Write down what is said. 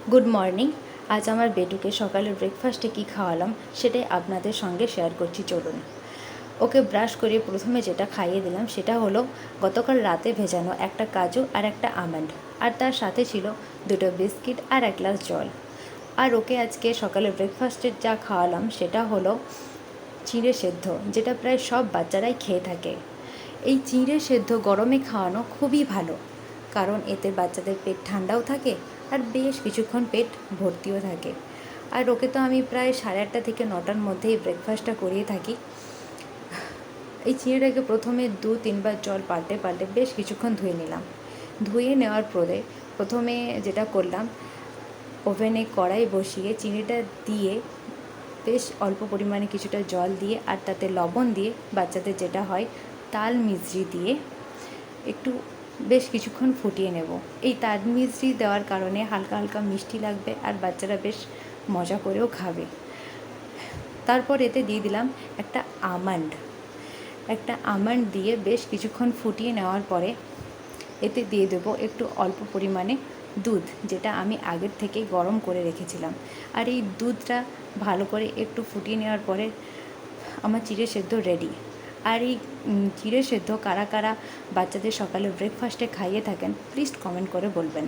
Good morning. আজ আমার বেটুকে সকালের ব্রেকফাস্টে কী খাওয়ালাম সেটাই আপনাদের সঙ্গে শেয়ার করছি, চলুন। ওকে ব্রাশ করে প্রথমে যেটা খাইয়ে দিলাম সেটা হলো গতকাল রাতে ভেজানো একটা কাজু আর একটা আমন্ড, আর তার সাথে ছিল দুটো বিস্কিট আর এক গ্লাস জল। আর ওকে আজকে সকালের ব্রেকফাস্টে যা খাওয়ালাম সেটা হলো চিঁড়ে সেদ্ধ, যেটা প্রায় সব বাচ্চারাই খেয়ে থাকে। এই চিঁড়ে সেদ্ধ গরমে খাওয়ানো খুবই ভালো, কারণ এতে বাচ্চাদের পেট ঠান্ডাও থাকে আর বেশ কিছুক্ষণ পেট ভর্তিও থাকে। আর ওকে তো আমি প্রায় 8:30 থেকে 9টার মধ্যেই ব্রেকফাস্টটা করিয়ে থাকি। এই চিঁড়েটাকে প্রথমে 2-3 বার জল পাল্টে পাল্টে বেশ কিছুক্ষণ ধুয়ে নিলাম। ধুয়ে নেওয়ার পরে প্রথমে যেটা করলাম, ওভেনে কড়াই বসিয়ে চিনিটা দিয়ে বেশ অল্প পরিমাণে কিছুটা জল দিয়ে আর তাতে লবণ দিয়ে, বাচ্চাদের যেটা হয় তাল মিছরি দিয়ে একটু বেশ কিছুক্ষণ ফুটিয়ে নেব। এই তাল মিছরি দেওয়ার কারণে হালকা হালকা মিষ্টি লাগবে আর বাচ্চারা বেশ মজা করেও খাবে। তারপর এতে দিয়ে দিলাম একটা আমন্ড দিয়ে বেশ কিছুক্ষণ ফুটিয়ে নেওয়ার পরে এতে দিয়ে দেবো একটু অল্প পরিমাণে দুধ, যেটা আমি আগের থেকে গরম করে রেখেছিলাম। আর এই দুধটা ভালো করে একটু ফুটিয়ে নেওয়ার পরে আমার চিঁড়ে সেদ্ধ রেডি। আর এই চিঁড়ে সেদ্ধ কারা কারা বাচ্চাদের সকালে ব্রেকফাস্টে খাইয়ে থাকেন, প্লিজ কমেন্ট করে বলবেন।